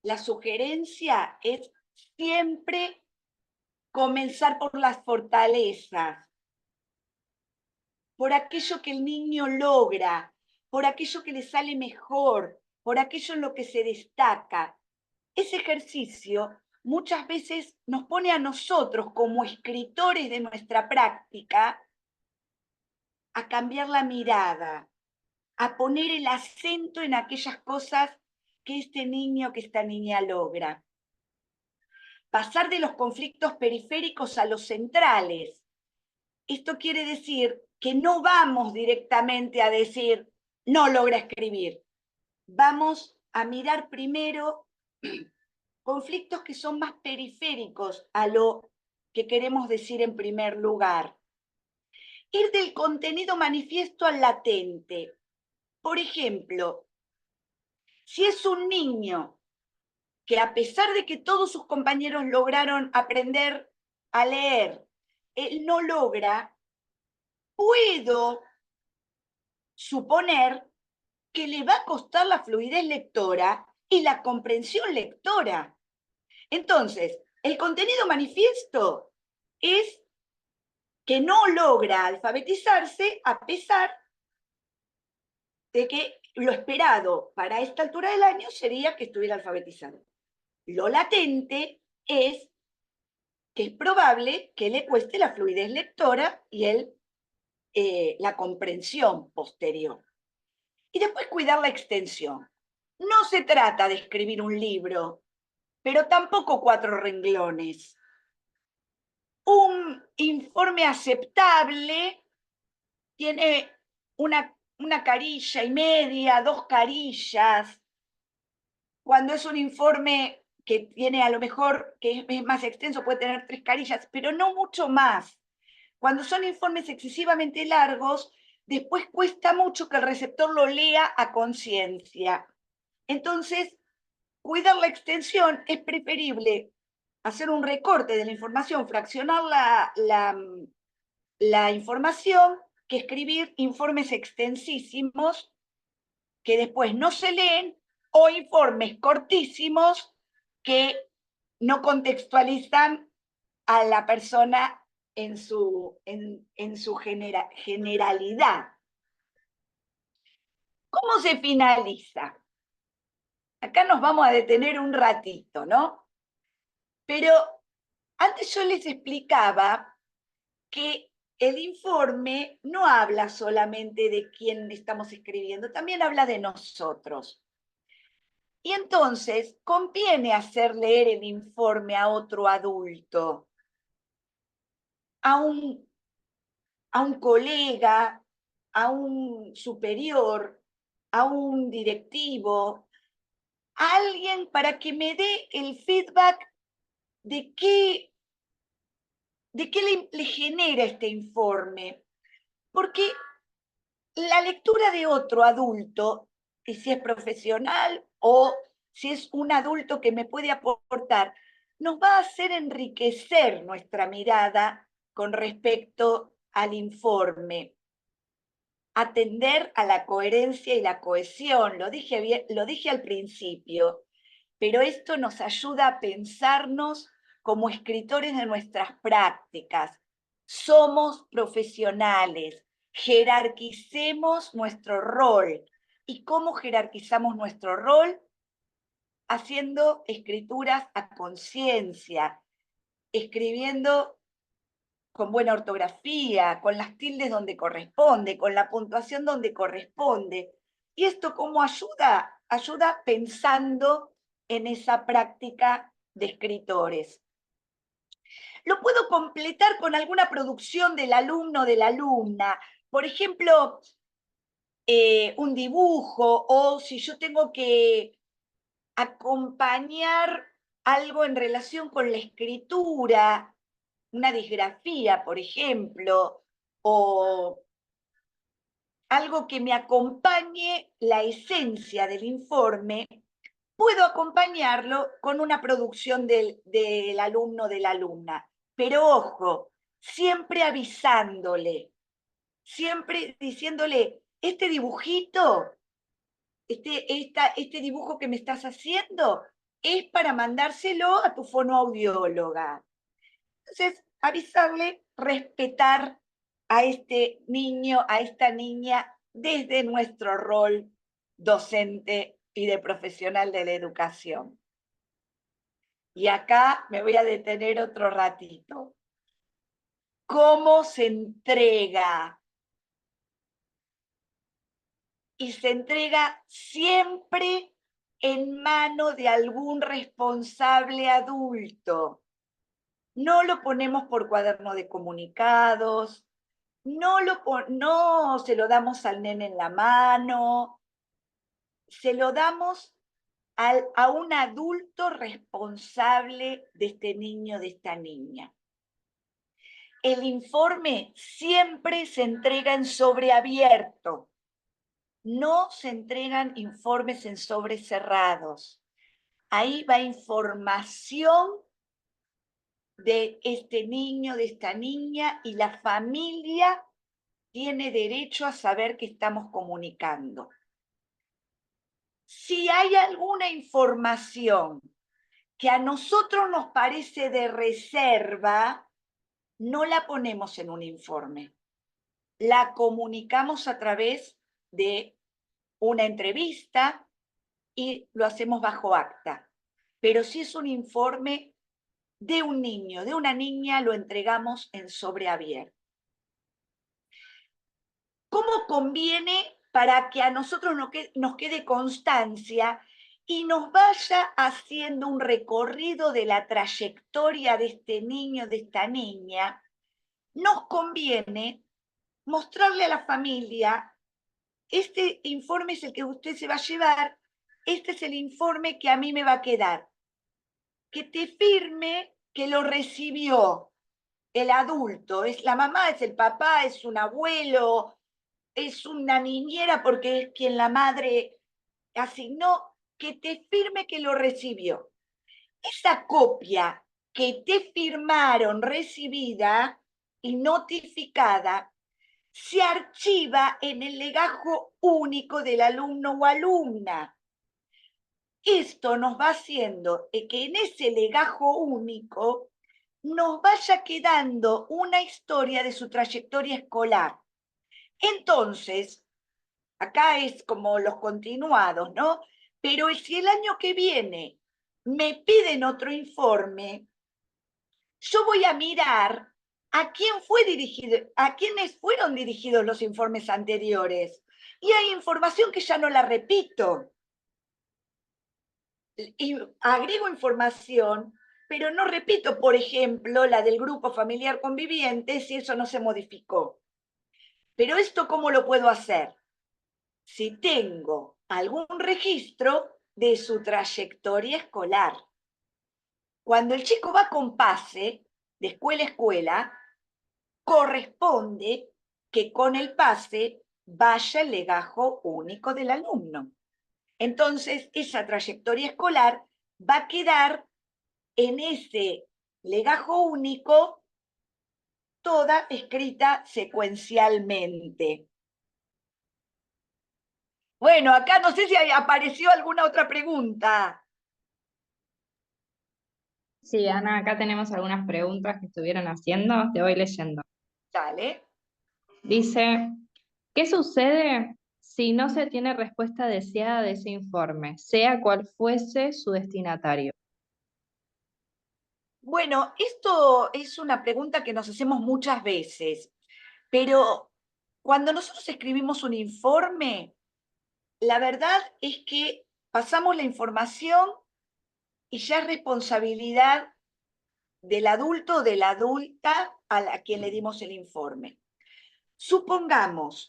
La sugerencia es siempre comenzar por las fortalezas, por aquello que el niño logra, por aquello que le sale mejor, por aquello en lo que se destaca. Ese ejercicio muchas veces nos pone a nosotros como escritores de nuestra práctica a cambiar la mirada, a poner el acento en aquellas cosas que este niño, que esta niña logra. Pasar de los conflictos periféricos a los centrales. Esto quiere decir que no vamos directamente a decir, no logra escribir. Vamos a mirar primero conflictos que son más periféricos a lo que queremos decir en primer lugar. Ir del contenido manifiesto al latente. Por ejemplo, si es un niño que a pesar de que todos sus compañeros lograron aprender a leer, él no logra, puedo suponer que le va a costar la fluidez lectora y la comprensión lectora. Entonces, el contenido manifiesto es que no logra alfabetizarse a pesar de que lo esperado para esta altura del año sería que estuviera alfabetizado. Lo latente es que es probable que le cueste la fluidez lectora y la comprensión posterior. Y después cuidar la extensión. No se trata de escribir un libro, pero tampoco 4 renglones. Un informe aceptable tiene una carilla y media, 2 carillas. Cuando es un informe que tiene a lo mejor, que es más extenso, puede tener 3 carillas, pero no mucho más. Cuando son informes excesivamente largos, después cuesta mucho que el receptor lo lea a conciencia. Entonces, cuidar la extensión es preferible hacer un recorte de la información, fraccionar la información, que escribir informes extensísimos que después no se leen o informes cortísimos que no contextualizan a la persona en su generalidad. ¿Cómo se finaliza? Acá nos vamos a detener un ratito, ¿no? Pero antes yo les explicaba que el informe no habla solamente de quién estamos escribiendo, también habla de nosotros. Y entonces conviene hacer leer el informe a otro adulto, a un colega, a un superior, a un directivo, a alguien para que me dé el feedback de qué le genera este informe. Porque la lectura de otro adulto, y si es profesional o si es un adulto que me puede aportar, nos va a hacer enriquecer nuestra mirada con respecto al informe. Atender a la coherencia y la cohesión, lo dije al principio, pero esto nos ayuda a pensarnos como escritores de nuestras prácticas. Somos profesionales, jerarquicemos nuestro rol. ¿Y cómo jerarquizamos nuestro rol? Haciendo escrituras a conciencia, escribiendo con buena ortografía, con las tildes donde corresponde, con la puntuación donde corresponde. ¿Y esto cómo ayuda? Ayuda pensando en esa práctica de escritores. Lo puedo completar con alguna producción del alumno o de la alumna. Por ejemplo, un dibujo, o si yo tengo que acompañar algo en relación con la escritura, una disgrafía, por ejemplo, o algo que me acompañe la esencia del informe, puedo acompañarlo con una producción del alumno o de la alumna. Pero ojo, siempre avisándole, siempre diciéndole, este dibujito, este dibujo que me estás haciendo, es para mandárselo a tu fonoaudióloga. Entonces, avisarle, respetar a este niño, a esta niña, desde nuestro rol docente y de profesional de la educación. Y acá me voy a detener otro ratito. ¿Cómo se entrega? Y se entrega siempre en mano de algún responsable adulto. No lo ponemos por cuaderno de comunicados, no se lo damos al nene en la mano, se lo damos a un adulto responsable de este niño, de esta niña. El informe siempre se entrega en sobre abierto. No se entregan informes en sobres cerrados. Ahí va información de este niño, de esta niña, y la familia tiene derecho a saber que estamos comunicando. Si hay alguna información que a nosotros nos parece de reserva, no la ponemos en un informe. La comunicamos a través de una entrevista y lo hacemos bajo acta. Pero si es un informe de un niño, de una niña, lo entregamos en sobre abierto. ¿Cómo conviene para que a nosotros nos quede constancia y nos vaya haciendo un recorrido de la trayectoria de este niño, de esta niña? Nos conviene mostrarle a la familia, este informe es el que usted se va a llevar, este es el informe que a mí me va a quedar. Que te firme que lo recibió el adulto, es la mamá, es el papá, es un abuelo, es una niñera porque es quien la madre asignó, que te firme que lo recibió. Esa copia que te firmaron recibida y notificada se archiva en el legajo único del alumno o alumna. Esto nos va haciendo que en ese legajo único nos vaya quedando una historia de su trayectoria escolar. Entonces, acá es como los continuados, ¿no? Pero si el año que viene me piden otro informe, yo voy a mirar a quién fue dirigido, a quiénes fueron dirigidos los informes anteriores. Y hay información que ya no la repito. Y agrego información, pero no repito, por ejemplo, la del grupo familiar conviviente si eso no se modificó. Pero esto, ¿cómo lo puedo hacer? Si tengo algún registro de su trayectoria escolar. Cuando el chico va con pase de escuela a escuela, corresponde que con el pase vaya el legajo único del alumno. Entonces, esa trayectoria escolar va a quedar en ese legajo único, toda escrita secuencialmente. Bueno, acá no sé si apareció alguna otra pregunta. Sí, Ana, acá tenemos algunas preguntas que estuvieron haciendo, te voy leyendo. Dale. Dice, ¿qué sucede si no se tiene respuesta deseada de ese informe, sea cual fuese su destinatario? Bueno, esto es una pregunta que nos hacemos muchas veces, pero cuando nosotros escribimos un informe, la verdad es que pasamos la información y ya es responsabilidad del adulto o de la adulta a quien le dimos el informe. Supongamos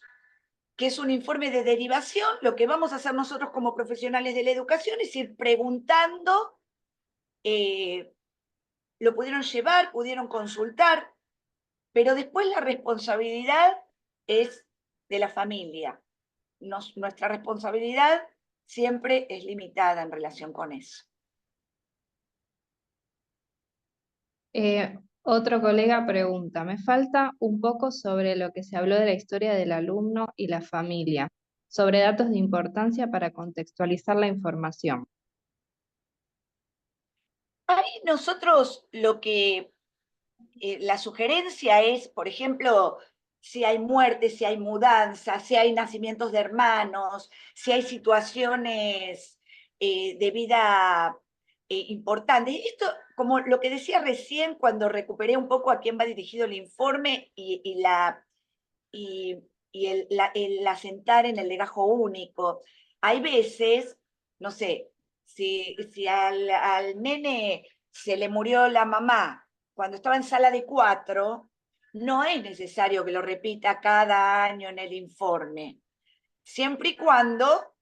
que es un informe de derivación, lo que vamos a hacer nosotros como profesionales de la educación es ir preguntando, lo pudieron llevar, pudieron consultar, pero después la responsabilidad es de la familia. Nuestra responsabilidad siempre es limitada en relación con eso. Otro colega pregunta, me falta un poco sobre lo que se habló de la historia del alumno y la familia, sobre datos de importancia para contextualizar la información. Ahí nosotros la sugerencia es, por ejemplo, si hay muertes, si hay mudanzas, si hay nacimientos de hermanos, si hay situaciones de vida importantes. Esto, como lo que decía recién cuando recuperé un poco a quién va dirigido el informe y el asentar en el legajo único. Hay veces, no sé, si al nene se le murió la mamá cuando estaba en sala de 4, no es necesario que lo repita cada año en el informe, siempre y cuando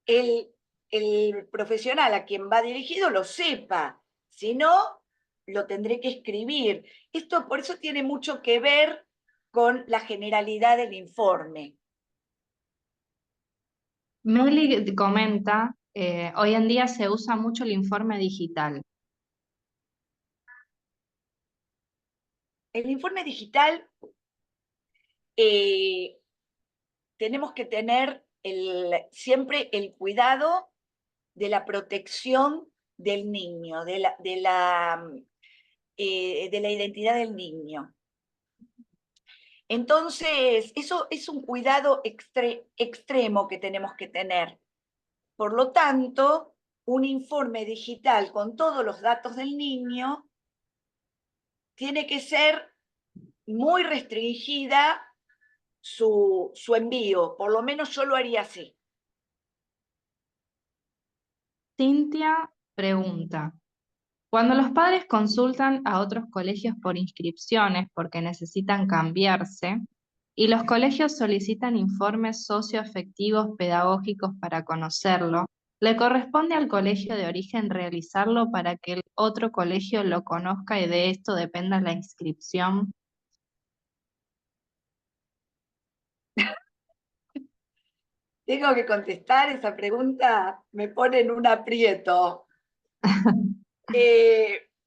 el profesional a quien va dirigido lo sepa, si no, lo tendré que escribir. Esto por eso tiene mucho que ver con la generalidad del informe. Meli comenta, hoy en día se usa mucho el informe digital. El informe digital tenemos que tener siempre el cuidado de la protección del niño, de la identidad del niño. Entonces, eso es un cuidado extremo que tenemos que tener. Por lo tanto, un informe digital con todos los datos del niño tiene que ser muy restringida su envío, por lo menos yo lo haría así. Cintia pregunta, cuando los padres consultan a otros colegios por inscripciones porque necesitan cambiarse y los colegios solicitan informes socioafectivos pedagógicos para conocerlo, ¿le corresponde al colegio de origen realizarlo para que el otro colegio lo conozca y de esto dependa la inscripción? Tengo que contestar esa pregunta, me pone en un aprieto.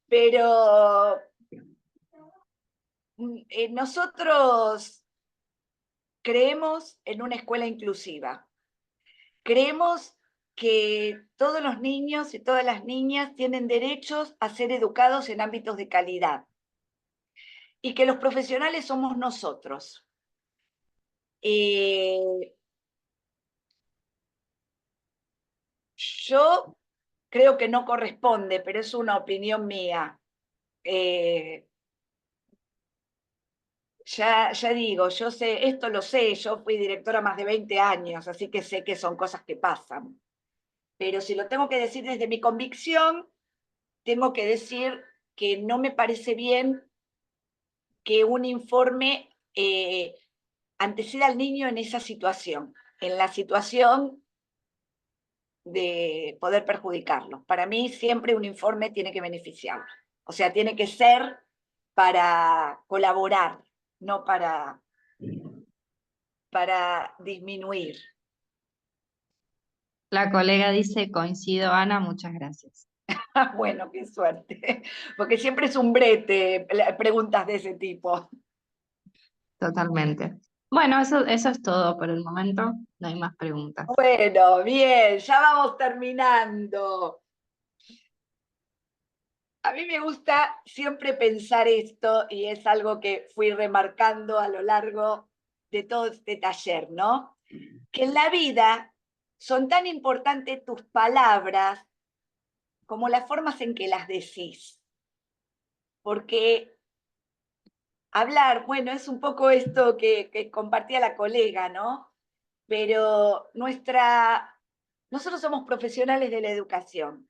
Pero nosotros creemos en una escuela inclusiva. Creemos que todos los niños y todas las niñas tienen derechos a ser educados en ámbitos de calidad y que los profesionales somos nosotros. Yo creo que no corresponde, pero es una opinión mía. Ya digo, yo sé, esto lo sé, yo fui directora más de 20 años, así que sé que son cosas que pasan. Pero si lo tengo que decir desde mi convicción, tengo que decir que no me parece bien que un informe anteceda al niño en esa situación, en la situación de poder perjudicarlo. Para mí siempre un informe tiene que beneficiarlo. O sea, tiene que ser para colaborar, no para disminuir. La colega dice, coincido, Ana, muchas gracias. Bueno, qué suerte, porque siempre es un brete preguntas de ese tipo. Totalmente. Bueno, eso es todo por el momento. No hay más preguntas. Bueno, bien, ya vamos terminando. A mí me gusta siempre pensar esto y es algo que fui remarcando a lo largo de todo este taller, ¿no? Que en la vida son tan importantes tus palabras como las formas en que las decís. Porque hablar, bueno, es un poco esto que compartía la colega, ¿no? Pero nosotros somos profesionales de la educación.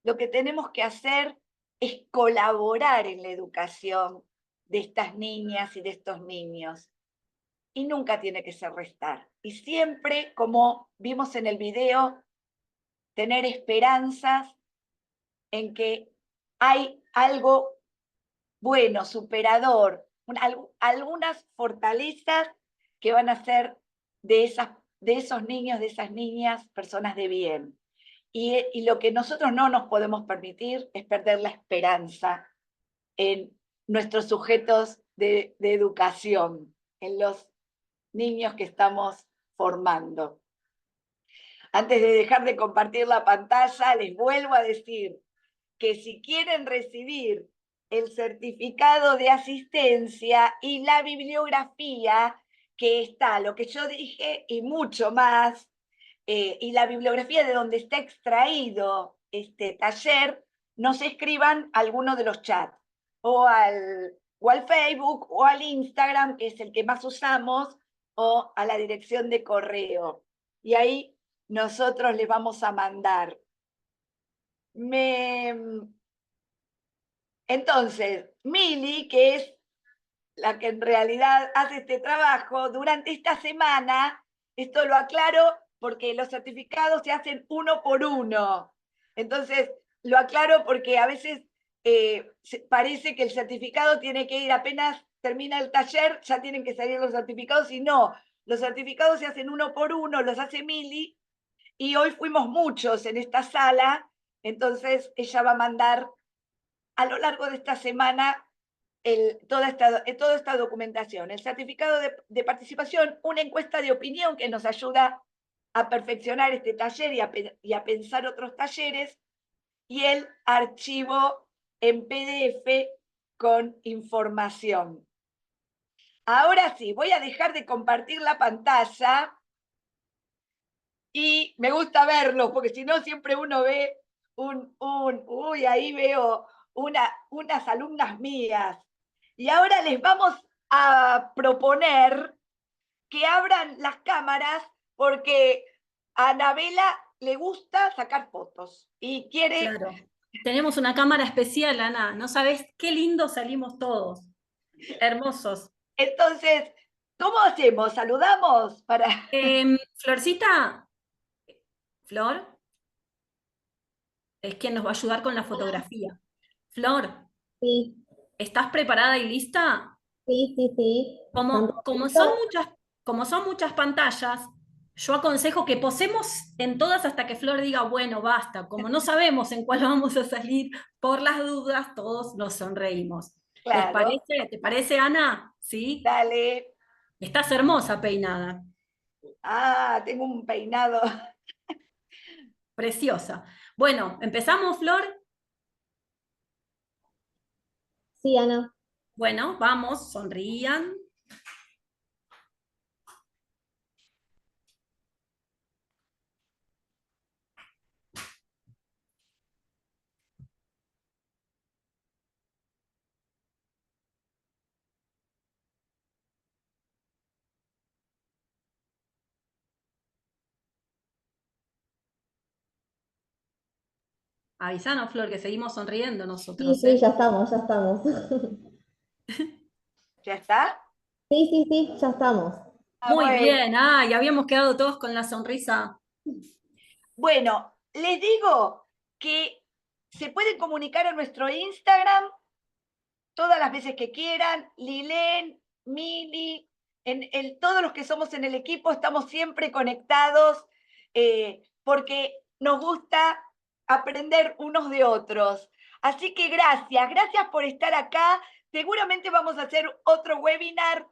Lo que tenemos que hacer es colaborar en la educación de estas niñas y de estos niños. Y nunca tiene que ser restar. Y siempre, como vimos en el video, tener esperanzas en que hay algo bueno, superador, algunas fortalezas que van a ser de esos niños, de esas niñas, personas de bien. Y lo que nosotros no nos podemos permitir es perder la esperanza en nuestros sujetos de educación, en los niños que estamos formando. Antes de dejar de compartir la pantalla, les vuelvo a decir que si quieren recibir el certificado de asistencia y la bibliografía, que está lo que yo dije y mucho más, y la bibliografía de donde está extraído este taller, nos escriban a alguno de los chats, o al Facebook, o al Instagram, que es el que más usamos, o a la dirección de correo. Y ahí nosotros les vamos a mandar. Entonces, Mili, que es la que en realidad hace este trabajo, durante esta semana, esto lo aclaro porque los certificados se hacen uno por uno. Entonces, lo aclaro porque a veces parece que el certificado tiene que ir apenas termina el taller, ya tienen que salir los certificados, y no, los certificados se hacen uno por uno, los hace Mili, y hoy fuimos muchos en esta sala, entonces ella va a mandar a lo largo de esta semana toda esta documentación, el certificado de participación, una encuesta de opinión que nos ayuda a perfeccionar este taller y a pensar otros talleres, y el archivo en PDF con información. Ahora sí, voy a dejar de compartir la pantalla y me gusta verlo, porque si no siempre uno ve uy, ahí veo unas alumnas mías. Y ahora les vamos a proponer que abran las cámaras porque a Anabela le gusta sacar fotos y quiere... Claro. Tenemos una cámara especial, Ana. No sabés qué lindo salimos todos. Hermosos. Entonces, ¿cómo hacemos? ¿Saludamos? Florcita, Flor, es quien nos va a ayudar con la fotografía. Flor, Sí, ¿estás preparada y lista? sí, sí, sí. Como, como son muchas, como son muchas pantallas, yo aconsejo que posemos en todas hasta que Flor diga, bueno, basta. Como no sabemos en cuál vamos a salir, por las dudas, todos nos sonreímos. ¿Les Claro, parece? ¿Te parece, Ana? ¿Sí? dale. Estás hermosa peinada, Ah, tengo un peinado. preciosa. Bueno, ¿empezamos, Flor? Sí, Ana. Bueno, vamos, sonrían. Avisanos, Flor, que seguimos sonriendo Sí, nosotros, sí, ¿eh? ya estamos, ya estamos. ¿Ya está? Sí, sí, sí, ya estamos. Ah, Muy bueno. bien, ay, habíamos quedado todos con la sonrisa. Bueno, les digo que se pueden comunicar a nuestro Instagram todas las veces que quieran. Lilén, Mili, todos los que somos en el equipo estamos siempre conectados porque nos gusta aprender unos de otros. Así que gracias por estar acá. Seguramente vamos a hacer otro webinar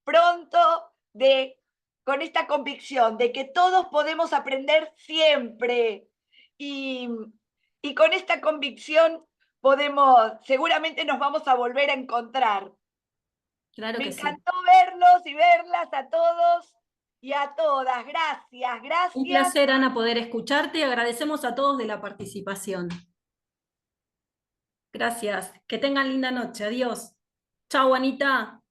pronto con esta convicción de que todos podemos aprender siempre. Y, y con esta convicción seguramente nos vamos a volver a encontrar. Claro Me que sí. encantó verlos y verlas a todos y a todas. Gracias, Un gracias. placer, Ana, poder escucharte y agradecemos a todos de la participación. Gracias. Que tengan linda noche. Adiós. Chau, Anita.